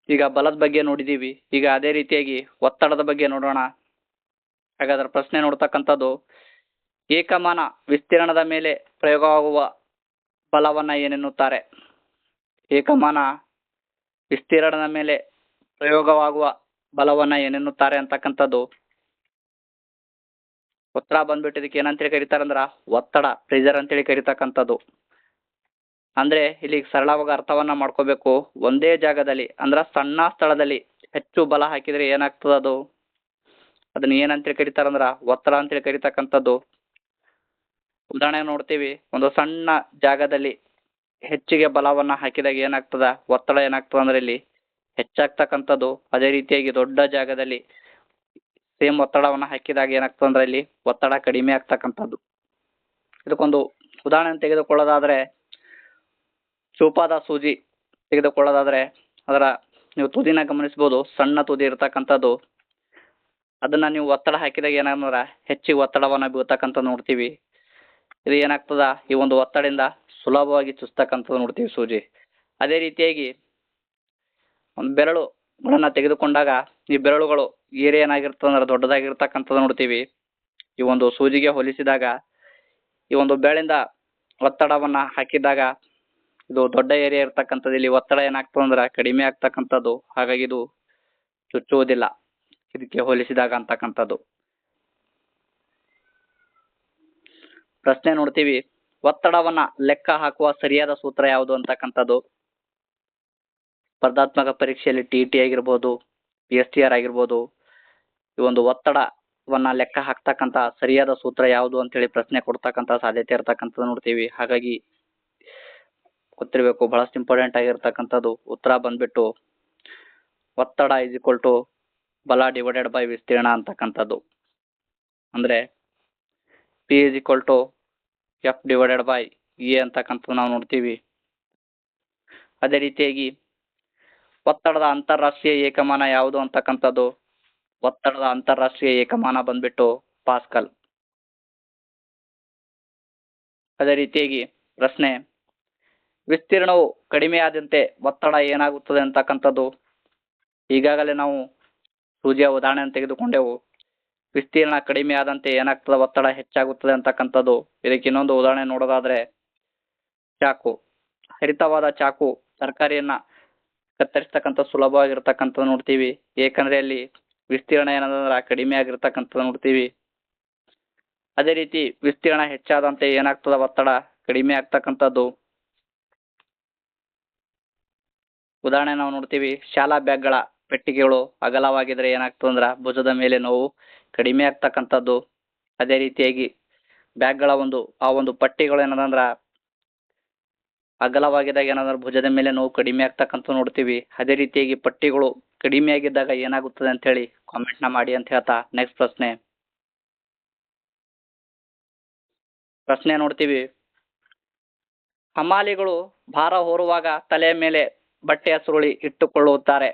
ಈಗ ಬಲದ ಬಗ್ಗೆ ನೋಡಿದೀವಿ. ಈಗ ಅದೇ ರೀತಿಯಾಗಿ ಒತ್ತಡದ ಬಗ್ಗೆ ನೋಡೋಣ. ಹಾಗಾದ್ರೆ ಪ್ರಶ್ನೆ ನೋಡ್ತಕ್ಕಂಥದ್ದು, ಏಕಮಾನ ವಿಸ್ತೀರ್ಣದ ಮೇಲೆ ಪ್ರಯೋಗವಾಗುವ ಬಲವನ್ನ ಏನೆನ್ನುತ್ತಾರೆ? ಏಕಮಾನ ವಿಸ್ತೀರ್ಣದ ಮೇಲೆ ಪ್ರಯೋಗವಾಗುವ ಬಲವನ್ನ ಏನೆನ್ನುತ್ತಾರೆ ಅಂತಕ್ಕಂಥದ್ದು ಉತ್ತರ ಬಂದ್ಬಿಟ್ಟು ಇದಕ್ಕೆ ಏನಂತೇಳಿ ಕರೀತಾರಂದ್ರ ಒತ್ತಡ, ಪ್ರೆಷರ್ ಅಂತೇಳಿ ಕರೀತಕ್ಕಂಥದ್ದು. ಅಂದ್ರೆ ಇಲ್ಲಿ ಸರಳವಾಗಿ ಅರ್ಥವನ್ನ ಮಾಡ್ಕೋಬೇಕು. ಒಂದೇ ಜಾಗದಲ್ಲಿ ಅಂದ್ರ ಸಣ್ಣ ಸ್ಥಳದಲ್ಲಿ ಹೆಚ್ಚು ಬಲ ಹಾಕಿದ್ರೆ ಏನಾಗ್ತದ ಅದನ್ನ ಏನಂತೇಳಿ ಕರೀತಾರಂದ್ರ ಒತ್ತಡ ಅಂತೇಳಿ ಕರೀತಕ್ಕಂಥದ್ದು. ಉದಾಹರಣೆ ನೋಡ್ತೀವಿ, ಒಂದು ಸಣ್ಣ ಜಾಗದಲ್ಲಿ ಹೆಚ್ಚಿಗೆ ಬಲವನ್ನ ಹಾಕಿದಾಗ ಏನಾಗ್ತದ, ಒತ್ತಡ ಏನಾಗ್ತದ ಅಂದ್ರೆ ಇಲ್ಲಿ ಹೆಚ್ಚಾಗ್ತಕ್ಕಂಥದ್ದು. ಅದೇ ರೀತಿಯಾಗಿ ದೊಡ್ಡ ಜಾಗದಲ್ಲಿ ಸೇಮ್ ಒತ್ತಡವನ್ನ ಹಾಕಿದಾಗ ಏನಾಗ್ತದೆ ಅಂದ್ರೆ ಇಲ್ಲಿ ಒತ್ತಡ ಕಡಿಮೆ ಆಗ್ತಕ್ಕಂಥದ್ದು. ಇದಕ್ಕೊಂದು ಉದಾಹರಣೆ ತೆಗೆದುಕೊಳ್ಳೋದಾದ್ರೆ, ಚೂಪಾದ ಸೂಜಿ ತೆಗೆದುಕೊಳ್ಳೋದಾದ್ರೆ ಅದರ ನೀವು ತುದಿನ ಗಮನಿಸಬಹುದು, ಸಣ್ಣ ತುದಿ ಇರ್ತಕ್ಕಂಥದ್ದು. ಅದನ್ನ ನೀವು ಒತ್ತಡ ಹಾಕಿದಾಗ ಏನಾದ್ರ ಹೆಚ್ಚಿಗೆ ಒತ್ತಡವನ್ನ ಬೀಳ್ತಕ್ಕಂಥ ನೋಡ್ತೀವಿ. ಇದು ಏನಾಗ್ತದ, ಈ ಒಂದು ಒತ್ತಡದಿಂದ ಸುಲಭವಾಗಿ ಚುಸ್ತಕ್ಕಂಥದ್ದು ನೋಡ್ತೀವಿ ಸೂಜಿ. ಅದೇ ರೀತಿಯಾಗಿ ಒಂದು ಬೆರಳುಗಳನ್ನ ತೆಗೆದುಕೊಂಡಾಗ ಈ ಬೆರಳುಗಳು ಏನಾಗಿರ್ತದೆ ಅಂದ್ರೆ ದೊಡ್ಡದಾಗಿರ್ತಕ್ಕಂಥದ್ದು ನೋಡ್ತೀವಿ. ಈ ಒಂದು ಸೂಜಿಗೆ ಹೋಲಿಸಿದಾಗ ಈ ಒಂದು ಬೆರಳಿಂದ ಒತ್ತಡವನ್ನ ಹಾಕಿದಾಗ ಇದು ದೊಡ್ಡ ಏರಿಯಾ ಇರ್ತಕ್ಕಂಥದ್ದು. ಇಲ್ಲಿ ಒತ್ತಡ ಏನಾಗ್ತದೆ ಅಂದ್ರೆ ಕಡಿಮೆ ಆಗ್ತಕ್ಕಂಥದ್ದು. ಹಾಗಾಗಿ ಇದು ಚುಚ್ಚುವುದಿಲ್ಲ ಇದಕ್ಕೆ ಹೋಲಿಸಿದಾಗ ಅಂತಕ್ಕಂಥದ್ದು. ಪ್ರಶ್ನೆ ನೋಡ್ತೀವಿ, ಒತ್ತಡವನ್ನ ಲೆಕ್ಕ ಹಾಕುವ ಸರಿಯಾದ ಸೂತ್ರ ಯಾವುದು ಅಂತಕ್ಕಂಥದ್ದು. ಸ್ಪರ್ಧಾತ್ಮಕ ಪರೀಕ್ಷೆಯಲ್ಲಿ TET ಆಗಿರ್ಬೋದು, STR ಆಗಿರ್ಬೋದು, ಈ ಒಂದು ಒತ್ತಡವನ್ನ ಲೆಕ್ಕ ಹಾಕ್ತಕ್ಕಂತ ಸರಿಯಾದ ಸೂತ್ರ ಯಾವುದು ಅಂತೇಳಿ ಪ್ರಶ್ನೆ ಕೊಡ್ತಕ್ಕಂತ ಸಾಧ್ಯತೆ ಇರ್ತಕ್ಕಂಥದ್ದು ನೋಡ್ತೀವಿ. ಹಾಗಾಗಿ ಗೊತ್ತಿರಬೇಕು, ಬಹಳಷ್ಟು ಇಂಪಾರ್ಟೆಂಟ್ ಆಗಿರ್ತಕ್ಕಂಥದ್ದು. ಉತ್ತರ ಬಂದ್ಬಿಟ್ಟು ಒತ್ತಡ ಇಸ್ ಈಕ್ವಲ್ ಟು ಬಲ ಡಿವೈಡೆಡ್ ಬೈ ವಿಸ್ತೀರ್ಣ ಅಂತಕ್ಕಂಥದ್ದು. ಅಂದ್ರೆ P is equal to F divided by E ಅಂತಕ್ಕಂಥದ್ದು ನಾವು ನೋಡ್ತೀವಿ. ಅದೇ ರೀತಿಯಾಗಿ ಒತ್ತಡದ ಅಂತಾರಾಷ್ಟ್ರೀಯ ಏಕಮಾನ ಯಾವುದು ಅಂತಕ್ಕಂಥದ್ದು. ಒತ್ತಡದ ಅಂತಾರಾಷ್ಟ್ರೀಯ ಏಕಮಾನ ಬಂದ್ಬಿಟ್ಟು ಪಾಸ್ಕಲ್. ಅದೇ ರೀತಿಯಾಗಿ ಪ್ರಶ್ನೆ, ವಿಸ್ತೀರ್ಣವು ಕಡಿಮೆಯಾದಂತೆ ಒತ್ತಡ ಏನಾಗುತ್ತದೆ ಅಂತಕ್ಕಂಥದ್ದು. ಈಗಾಗಲೇ ನಾವು ಸೂಜಿಯ ಉದಾಹರಣೆಯನ್ನು ತೆಗೆದುಕೊಂಡೆವು. ವಿಸ್ತೀರ್ಣ ಕಡಿಮೆ ಆದಂತೆ ಏನಾಗ್ತದೆ, ಒತ್ತಡ ಹೆಚ್ಚಾಗುತ್ತದೆ ಅಂತಕ್ಕಂಥದ್ದು. ಇದಕ್ಕೆ ಇನ್ನೊಂದು ಉದಾಹರಣೆ ನೋಡೋದಾದ್ರೆ, ಚಾಕು, ಹರಿತವಾದ ಚಾಕು ತರಕಾರಿಯನ್ನ ಕತ್ತರಿಸ್ತಕ್ಕಂಥ ಸುಲಭವಾಗಿರ್ತಕ್ಕಂಥದ್ದು ನೋಡ್ತೀವಿ. ಏಕಂದ್ರೆ ಅಲ್ಲಿ ವಿಸ್ತೀರ್ಣ ಏನಂದ್ರ ಕಡಿಮೆ ಆಗಿರ್ತಕ್ಕಂಥದ್ದು ನೋಡ್ತೀವಿ. ಅದೇ ರೀತಿ ವಿಸ್ತೀರ್ಣ ಹೆಚ್ಚಾದಂತೆ ಏನಾಗ್ತದ, ಒತ್ತಡ ಕಡಿಮೆ ಆಗ್ತಕ್ಕಂಥದ್ದು. ಉದಾಹರಣೆ ನಾವು ನೋಡ್ತೀವಿ, ಶಾಲಾ ಬ್ಯಾಗ್ಗಳ ಪೆಟ್ಟಿಗೆಗಳು ಅಗಲವಾಗಿದ್ರೆ ಏನಾಗ್ತದಂದ್ರ ಭುಜದ ಮೇಲೆ ನೋವು ಕಡಿಮೆ ಆಗ್ತಕ್ಕಂಥದ್ದು. ಅದೇ ರೀತಿಯಾಗಿ ಬ್ಯಾಗ್ಗಳ ಆ ಒಂದು ಪಟ್ಟಿಗಳು ಏನದಂದ್ರ ಅಗಲವಾಗಿದ್ದಾಗ ಏನಾದ್ರ ಭುಜದ ಮೇಲೆ ನೋವು ಕಡಿಮೆ ಆಗ್ತಕ್ಕಂಥ ನೋಡ್ತೀವಿ. ಅದೇ ರೀತಿಯಾಗಿ ಪಟ್ಟಿಗಳು ಕಡಿಮೆ ಆಗಿದ್ದಾಗ ಏನಾಗುತ್ತದೆ ಅಂತ ಹೇಳಿ ಕಾಮೆಂಟ್ ನ ಮಾಡಿ ಅಂತ ಹೇಳ್ತಾ ನೆಕ್ಸ್ಟ್ ಪ್ರಶ್ನೆ ನೋಡ್ತೀವಿ. ಹಮಾಲಿಗಳು ಭಾರ ಹೊರುವಾಗ ತಲೆಯ ಮೇಲೆ ಬಟ್ಟೆಯ ಸುರುಳಿ ಇಟ್ಟುಕೊಳ್ಳುತ್ತಾರೆ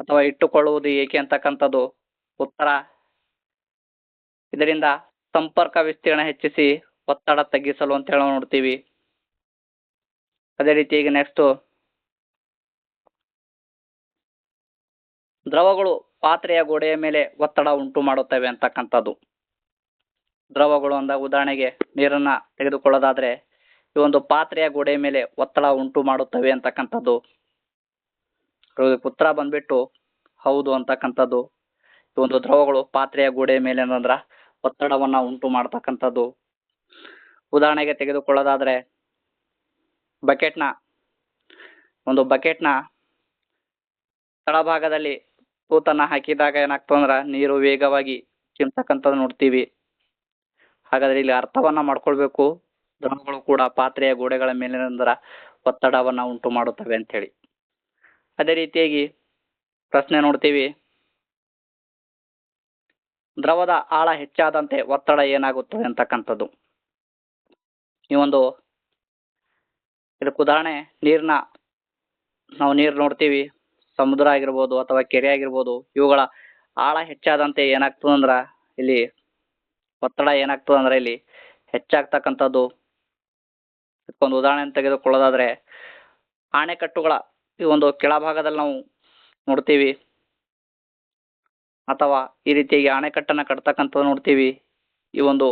ಅಥವಾ ಇಟ್ಟುಕೊಳ್ಳುವುದು ಏಕೆ ಅಂತಕ್ಕಂಥದ್ದು. ಉತ್ತರ, ಇದರಿಂದ ಸಂಪರ್ಕ ವಿಸ್ತೀರ್ಣ ಹೆಚ್ಚಿಸಿ ಒತ್ತಡ ತಗ್ಗಿಸಲು ಅಂತ ಹೇಳಿ ನೋಡ್ತೀವಿ. ಅದೇ ರೀತಿಯಾಗಿ ನೆಕ್ಸ್ಟ್, ದ್ರವಗಳು ಪಾತ್ರೆಯ ಗೋಡೆಯ ಮೇಲೆ ಒತ್ತಡ ಉಂಟು ಮಾಡುತ್ತವೆ ಅಂತಕ್ಕಂಥದ್ದು. ದ್ರವಗಳು ಅಂದ ಉದಾಹರಣೆಗೆ ನೀರನ್ನ ತೆಗೆದುಕೊಳ್ಳೋದಾದ್ರೆ ಈ ಒಂದು ಪಾತ್ರೆಯ ಗೋಡೆಯ ಮೇಲೆ ಒತ್ತಡ ಉಂಟು ಮಾಡುತ್ತವೆ ಅಂತಕ್ಕಂಥದ್ದು. ಉತ್ತರ ಬಂದ್ಬಿಟ್ಟು ಹೌದು ಅಂತಕ್ಕಂಥದ್ದು. ಈ ಒಂದು ದ್ರವಗಳು ಪಾತ್ರೆಯ ಗೋಡೆಯ ಮೇಲೆ ಏನಂದ್ರ ಒತ್ತಡವನ್ನ ಉಂಟು ಮಾಡ್ತಕ್ಕಂಥದ್ದು. ಉದಾಹರಣೆಗೆ ತೆಗೆದುಕೊಳ್ಳೋದಾದ್ರೆ ಬಕೆಟ್ನ ತಳಭಾಗದಲ್ಲಿ ತೂತನ್ನ ಹಾಕಿದಾಗ ಏನಾಗ್ತದಂದ್ರ ನೀರು ವೇಗವಾಗಿ ಚಿಮ್ತಕ್ಕಂಥದ್ದು ನೋಡ್ತೀವಿ. ಹಾಗಾದ್ರೆ ಇಲ್ಲಿ ಅರ್ಥವನ್ನ ಮಾಡ್ಕೊಳ್ಬೇಕು, ದ್ರವಗಳು ಕೂಡ ಪಾತ್ರೆಯ ಗೋಡೆಗಳ ಮೇಲಿನಿಂದ ಒತ್ತಡವನ್ನ ಉಂಟು ಮಾಡುತ್ತವೆ ಅಂತ ಹೇಳಿ. ಅದೇ ರೀತಿಯಾಗಿ ಪ್ರಶ್ನೆ ನೋಡ್ತೀವಿ, ದ್ರವದ ಆಳ ಹೆಚ್ಚಾದಂತೆ ಒತ್ತಡ ಏನಾಗುತ್ತದೆ ಅಂತಕ್ಕಂಥದ್ದು. ಈ ಒಂದು ಇದಕ್ಕೆ ಉದಾಹರಣೆ ನಾವು ನೀರು ನೋಡ್ತೀವಿ, ಸಮುದ್ರ ಆಗಿರ್ಬೋದು ಅಥವಾ ಕೆರೆ ಆಗಿರ್ಬೋದು. ಇವುಗಳ ಆಳ ಹೆಚ್ಚಾದಂತೆ ಏನಾಗ್ತದಂದ್ರ ಇಲ್ಲಿ ಒತ್ತಡ ಏನಾಗ್ತದಂದ್ರ ಇಲ್ಲಿ ಹೆಚ್ಚಾಗ್ತಕ್ಕಂಥದ್ದು. ಇದಕ್ಕೊಂದು ಉದಾಹರಣೆ ತೆಗೆದುಕೊಳ್ಳೋದಾದ್ರೆ, ಆಣೆಕಟ್ಟುಗಳ ಈ ಒಂದು ಕೆಳಭಾಗದಲ್ಲಿ ನಾವು ನೋಡ್ತೀವಿ, ಅಥವಾ ಈ ರೀತಿಯಾಗಿ ಅಣೆಕಟ್ಟನ್ನು ಕಟ್ತಕ್ಕಂಥದ್ದು ನೋಡ್ತೀವಿ. ಈ ಒಂದು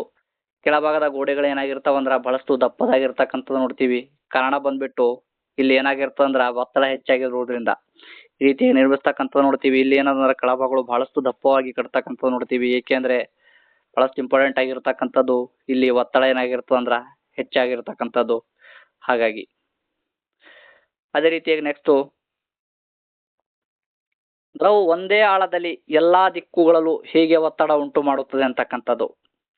ಕೆಳಭಾಗದ ಗೋಡೆಗಳು ಏನಾಗಿರ್ತಾವಂದ್ರ ಬಹಳಷ್ಟು ದಪ್ಪದಾಗಿರ್ತಕ್ಕಂಥದ್ದು ನೋಡ್ತೀವಿ. ಕಾರಣ ಬಂದ್ಬಿಟ್ಟು ಇಲ್ಲಿ ಏನಾಗಿರ್ತದಂದ್ರ ಒತ್ತಡ ಹೆಚ್ಚಾಗಿರೋದ್ರಿಂದ ಈ ರೀತಿ ನಿರ್ಮಿಸ್ತಕ್ಕಂಥದ್ದು ನೋಡ್ತೀವಿ. ಇಲ್ಲಿ ಏನಂದ್ರೆ ಕೆಳಭಾಗಗಳು ಬಹಳಷ್ಟು ದಪ್ಪವಾಗಿ ಕಟ್ತಕ್ಕಂಥದ್ದು ನೋಡ್ತೀವಿ. ಏಕೆಂದ್ರೆ ಬಹಳಷ್ಟು ಇಂಪಾರ್ಟೆಂಟ್ ಆಗಿರ್ತಕ್ಕಂಥದ್ದು ಇಲ್ಲಿ ಒತ್ತಡ ಏನಾಗಿರ್ತದಂದ್ರ ಹೆಚ್ಚಾಗಿರ್ತಕ್ಕಂಥದ್ದು. ಹಾಗಾಗಿ ಅದೇ ರೀತಿಯಾಗಿ ನೆಕ್ಸ್ಟ್, ದ್ರವ ಒಂದೇ ಆಳದಲ್ಲಿ ಎಲ್ಲಾ ದಿಕ್ಕುಗಳಲ್ಲೂ ಹೇಗೆ ಒತ್ತಡ ಉಂಟು ಮಾಡುತ್ತದೆ ಅಂತಕ್ಕಂಥದ್ದು.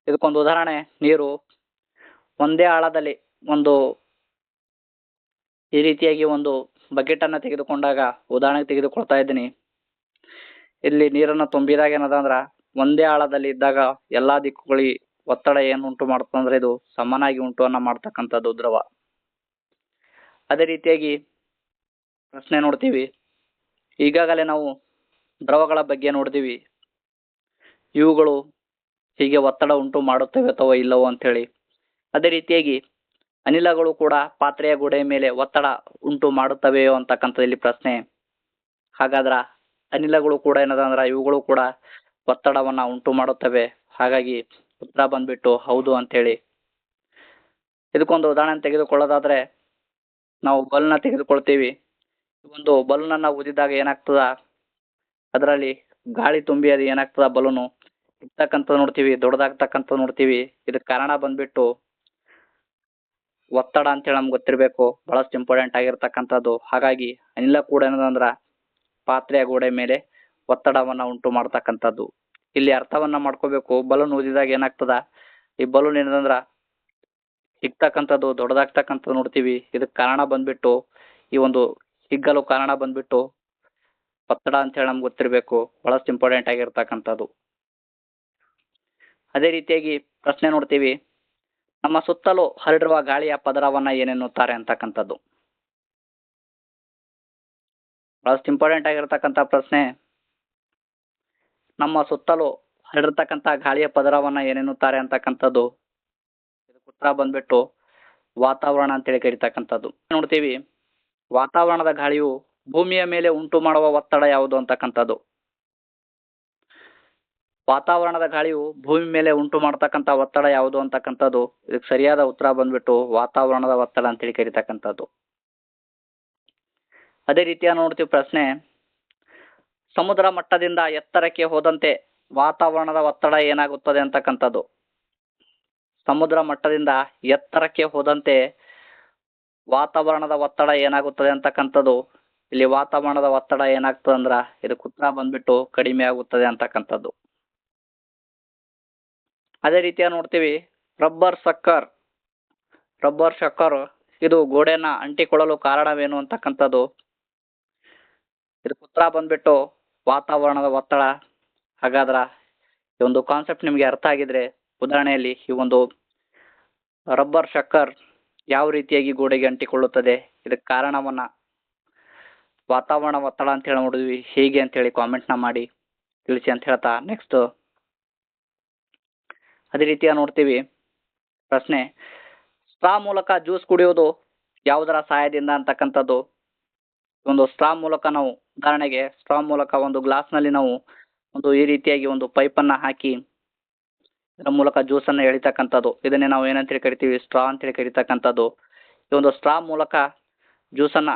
ಇದಕ್ಕೊಂದು ಉದಾಹರಣೆ, ನೀರು ಒಂದೇ ಆಳದಲ್ಲಿ ಒಂದು ಈ ರೀತಿಯಾಗಿ ಒಂದು ಬಕೆಟ್ ಅನ್ನ ತೆಗೆದುಕೊಂಡಾಗ ಉದಾಹರಣೆಗೆ ತೆಗೆದುಕೊಳ್ತಾ ಇದ್ದೀನಿ. ಇಲ್ಲಿ ನೀರನ್ನು ತುಂಬಿದಾಗ ಏನದ ಅಂದ್ರ ಒಂದೇ ಆಳದಲ್ಲಿ ಇದ್ದಾಗ ಎಲ್ಲಾ ದಿಕ್ಕುಗಳಿಗೆ ಒತ್ತಡ ಏನು ಉಂಟು ಮಾಡುತ್ತಂದ್ರೆ ಇದು ಸಮನಾಗಿ ಉಂಟು ಮಾಡ್ತಕ್ಕಂಥದ್ದು ದ್ರವ. ಅದೇ ರೀತಿಯಾಗಿ ಪ್ರಶ್ನೆ ನೋಡ್ತೀವಿ. ಈಗಾಗಲೇ ನಾವು ದ್ರವಗಳ ಬಗ್ಗೆ ನೋಡಿದೀವಿ, ಇವುಗಳು ಹೀಗೆ ಒತ್ತಡ ಉಂಟು ಮಾಡುತ್ತವೆ ಅಥವಾ ಇಲ್ಲವೋ ಅಂತೇಳಿ. ಅದೇ ರೀತಿಯಾಗಿ ಅನಿಲಗಳು ಕೂಡ ಪಾತ್ರೆಯ ಗೋಡೆಯ ಮೇಲೆ ಒತ್ತಡ ಉಂಟು ಮಾಡುತ್ತವೆಯೋ ಅಂತಕ್ಕಂಥದ್ದು ಇಲ್ಲಿ ಪ್ರಶ್ನೆ. ಹಾಗಾದ್ರ ಅನಿಲಗಳು ಕೂಡ ಏನದ ಅಂದ್ರ ಇವುಗಳು ಕೂಡ ಒತ್ತಡವನ್ನ ಉಂಟು ಮಾಡುತ್ತವೆ. ಹಾಗಾಗಿ ಉತ್ತರ ಬಂದ್ಬಿಟ್ಟು ಹೌದು ಅಂತೇಳಿ. ಇದಕ್ಕೊಂದು ಉದಾಹರಣೆ ತೆಗೆದುಕೊಳ್ಳೋದಾದ್ರೆ, ನಾವು ಬಲ್ನ ತೆಗೆದುಕೊಳ್ತೀವಿ. ಒಂದು ಬಲೂನ್ ಅನ್ನ ಊದಿದಾಗ ಏನಾಗ್ತದ, ಅದರಲ್ಲಿ ಗಾಳಿ ತುಂಬಿ ಅದು ಏನಾಗ್ತದ ಬಲೂನು ಇರ್ತಕ್ಕಂಥದ್ದು ನೋಡ್ತೀವಿ, ದೊಡ್ಡದಾಗ್ತಕ್ಕಂಥದ್ದು ನೋಡ್ತೀವಿ. ಇದಕ್ಕೆ ಕಾರಣ ಬಂದ್ಬಿಟ್ಟು ಒತ್ತಡ ಅಂತೇಳಿ ನಮ್ಗೆ ಗೊತ್ತಿರಬೇಕು, ಬಹಳಷ್ಟು ಇಂಪಾರ್ಟೆಂಟ್ ಆಗಿರ್ತಕ್ಕಂಥದ್ದು. ಹಾಗಾಗಿ ಅನಿಲ ಕೂಡ ಏನದಂದ್ರ ಪಾತ್ರೆಯ ಗೋಡೆ ಮೇಲೆ ಒತ್ತಡವನ್ನ ಉಂಟು ಮಾಡ್ತಕ್ಕಂಥದ್ದು. ಇಲ್ಲಿ ಅರ್ಥವನ್ನ ಮಾಡ್ಕೋಬೇಕು. ಬಲೂನ್ ಊದಿದಾಗ ಏನಾಗ್ತದ, ಈ ಬಲೂನ್ ಏನದಂದ್ರ ಹಿಗ್ತಕ್ಕಂಥದ್ದು, ದೊಡ್ಡದಾಗ್ತಕ್ಕಂಥದ್ದು ನೋಡ್ತೀವಿ. ಇದಕ್ಕೆ ಕಾರಣ ಬಂದ್ಬಿಟ್ಟು ಈ ಒಂದು ಹಿಗ್ಗಲು ಕಾರಣ ಬಂದ್ಬಿಟ್ಟು ಒತ್ತಡ ಅಂತ ಹೇಳಿ ನಮ್ಗೆ ಗೊತ್ತಿರಬೇಕು, ಬಹಳಷ್ಟು ಇಂಪಾರ್ಟೆಂಟ್ ಆಗಿರ್ತಕ್ಕಂಥದ್ದು. ಅದೇ ರೀತಿಯಾಗಿ ಪ್ರಶ್ನೆ ನೋಡ್ತೀವಿ, ನಮ್ಮ ಸುತ್ತಲೂ ಹರಡಿರುವ ಗಾಳಿಯ ಪದರವನ್ನ ಏನೆನ್ನುತ್ತಾರೆ ಅಂತಕ್ಕಂಥದ್ದು. ಬಹಳಷ್ಟು ಇಂಪಾರ್ಟೆಂಟ್ ಆಗಿರ್ತಕ್ಕಂಥ ಪ್ರಶ್ನೆ. ನಮ್ಮ ಸುತ್ತಲೂ ಹರಡಿರ್ತಕ್ಕಂಥ ಗಾಳಿಯ ಪದರವನ್ನ ಏನೆನ್ನುತ್ತಾರೆ ಅಂತಕ್ಕಂಥದ್ದು. ಇದಕ್ಕೆ ಉತ್ತರ ಬಂದ್ಬಿಟ್ಟು ವಾತಾವರಣ ಅಂತೇಳಿ ಕರೀತಕ್ಕಂಥದ್ದು. ನೋಡ್ತೀವಿ, ವಾತಾವರಣದ ಗಾಳಿಯು ಭೂಮಿಯ ಮೇಲೆ ಉಂಟು ಮಾಡುವ ಒತ್ತಡ ಯಾವುದು ಅಂತಕ್ಕಂಥದ್ದು. ವಾತಾವರಣದ ಗಾಳಿಯು ಭೂಮಿ ಮೇಲೆ ಉಂಟು ಮಾಡತಕ್ಕಂಥ ಒತ್ತಡ ಯಾವುದು ಅಂತಕ್ಕಂಥದ್ದು. ಇದಕ್ಕೆ ಸರಿಯಾದ ಉತ್ತರ ಬಂದ್ಬಿಟ್ಟು ವಾತಾವರಣದ ಒತ್ತಡ ಅಂತೇಳಿ ಕರೀತಕ್ಕಂಥದ್ದು. ಅದೇ ರೀತಿಯ ನೋಡ್ತೀವಿ ಪ್ರಶ್ನೆ, ಸಮುದ್ರ ಮಟ್ಟದಿಂದ ಎತ್ತರಕ್ಕೆ ಹೋದಂತೆ ವಾತಾವರಣದ ಒತ್ತಡ ಏನಾಗುತ್ತದೆ ಅಂತಕ್ಕಂಥದ್ದು. ಸಮುದ್ರ ಮಟ್ಟದಿಂದ ಎತ್ತರಕ್ಕೆ ಹೋದಂತೆ ವಾತಾವರಣದ ಒತ್ತಡ ಏನಾಗುತ್ತದೆ ಅಂತಕ್ಕಂಥದ್ದು. ಇಲ್ಲಿ ವಾತಾವರಣದ ಒತ್ತಡ ಏನಾಗ್ತದೆ ಅಂದ್ರ ಇದಕ್ಕೆ ಉತ್ತರ ಬಂದ್ಬಿಟ್ಟು ಕಡಿಮೆ ಆಗುತ್ತದೆ ಅಂತಕ್ಕಂಥದ್ದು. ಅದೇ ರೀತಿಯ ನೋಡ್ತೀವಿ, ರಬ್ಬರ್ ಶಕ್ಕರ್ ಇದು ಗೋಡೆನ ಅಂಟಿಕೊಳ್ಳಲು ಕಾರಣವೇನು ಅಂತಕ್ಕಂಥದ್ದು. ಇದಕ್ಕೆ ಉತ್ತರ ಬಂದ್ಬಿಟ್ಟು ವಾತಾವರಣದ ಒತ್ತಡ. ಹಾಗಾದ್ರ ಈ ಒಂದು ಕಾನ್ಸೆಪ್ಟ್ ನಿಮಗೆ ಅರ್ಥ ಆಗಿದ್ರೆ, ಉದಾಹರಣೆಯಲ್ಲಿ ಈ ಒಂದು ರಬ್ಬರ್ ಶಕ್ಕರ್ ಯಾವ ರೀತಿಯಾಗಿ ಗೋಡೆಗೆ ಅಂಟಿಕೊಳ್ಳುತ್ತದೆ, ಇದಕ್ಕೆ ಕಾರಣವನ್ನ ವಾತಾವರಣ ಒತ್ತಡ ಅಂತ ಹೇಳಿ ನೋಡಿದ್ವಿ. ಹೇಗೆ ಅಂತ ಹೇಳಿ ಕಾಮೆಂಟ್ನ ಮಾಡಿ ತಿಳಿಸಿ ಅಂತ ಹೇಳ್ತಾ, ನೆಕ್ಸ್ಟ್ ಅದೇ ರೀತಿಯ ನೋಡ್ತೀವಿ ಪ್ರಶ್ನೆ, ಸ್ಟ್ರಾ ಮೂಲಕ ಜ್ಯೂಸ್ ಕುಡಿಯೋದು ಯಾವುದರ ಸಹಾಯದಿಂದ ಅಂತಕ್ಕಂಥದ್ದು. ಒಂದು ಸ್ಟ್ರಾ ಮೂಲಕ ನಾವು, ಉದಾಹರಣೆಗೆ ಸ್ಟ್ರಾ ಮೂಲಕ ಒಂದು ಗ್ಲಾಸ್ನಲ್ಲಿ ನಾವು ಒಂದು ಈ ರೀತಿಯಾಗಿ ಒಂದು ಪೈಪನ್ನ ಹಾಕಿ ಇದರ ಮೂಲಕ ಜ್ಯೂಸನ್ನು ಎಳಿತಕ್ಕಂಥದ್ದು. ಇದನ್ನೇ ನಾವು ಏನಂತೇಳಿ ಕರಿತೀವಿ, ಸ್ಟ್ರಾ ಅಂತೇಳಿ ಕರಿತಕ್ಕಂಥದ್ದು. ಈ ಒಂದು ಸ್ಟ್ರಾ ಮೂಲಕ ಜ್ಯೂಸನ್ನ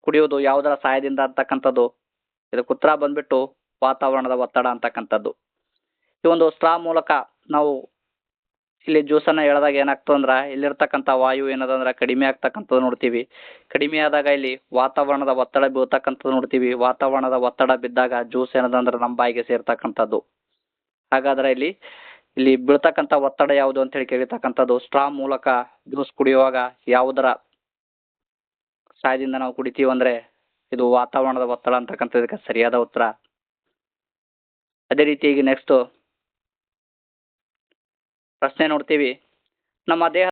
ಕುಡಿಯೋದು ಯಾವುದರ ಸಹಾಯದಿಂದ ಅಂತಕ್ಕಂಥದ್ದು. ಇದಕ್ಕೆ ಉತ್ತರ ಬಂದ್ಬಿಟ್ಟು ವಾತಾವರಣದ ಒತ್ತಡ ಅಂತಕ್ಕಂಥದ್ದು. ಈ ಒಂದು ಸ್ಟ್ರಾ ಮೂಲಕ ನಾವು ಇಲ್ಲಿ ಜ್ಯೂಸನ್ನು ಎಳೆದಾಗ ಏನಾಗ್ತದಂದ್ರ ಇಲ್ಲಿರ್ತಕ್ಕಂಥ ವಾಯು ಏನದಂದ್ರ ಕಡಿಮೆ ಆಗ್ತಕ್ಕಂಥದ್ದು ನೋಡ್ತೀವಿ. ಕಡಿಮೆ ಆದಾಗ ಇಲ್ಲಿ ವಾತಾವರಣದ ಒತ್ತಡ ಬೀಳ್ತಕ್ಕಂಥದ್ದು ನೋಡ್ತೀವಿ. ವಾತಾವರಣದ ಒತ್ತಡ ಬಿದ್ದಾಗ ಜ್ಯೂಸ್ ಏನದಂದ್ರ ನಮ್ಮ ಬಾಯಿಗೆ ಸೇರ್ತಕ್ಕಂಥದ್ದು. ಹಾಗಾದ್ರೆ ಇಲ್ಲಿ ಬೀಳ್ತಕ್ಕಂಥ ಒತ್ತಡ ಯಾವುದು ಅಂತ ಹೇಳಿ ಕೇಳಿರ್ತಕ್ಕಂಥದ್ದು. ಸ್ಟ್ರಾ ಮೂಲಕ ಜ್ಯೂಸ್ ಕುಡಿಯುವಾಗ ಯಾವುದರ ಸಹಾಯದಿಂದ ನಾವು ಕುಡಿತೀವಿ ಅಂದ್ರೆ ಇದು ವಾತಾವರಣದ ಒತ್ತಡ ಅಂತಕ್ಕಂಥದಕ್ಕೆ ಸರಿಯಾದ ಉತ್ತರ. ಅದೇ ರೀತಿಯಾಗಿ ನೆಕ್ಸ್ಟ್ ಪ್ರಶ್ನೆ ನೋಡ್ತೀವಿ, ನಮ್ಮ ದೇಹ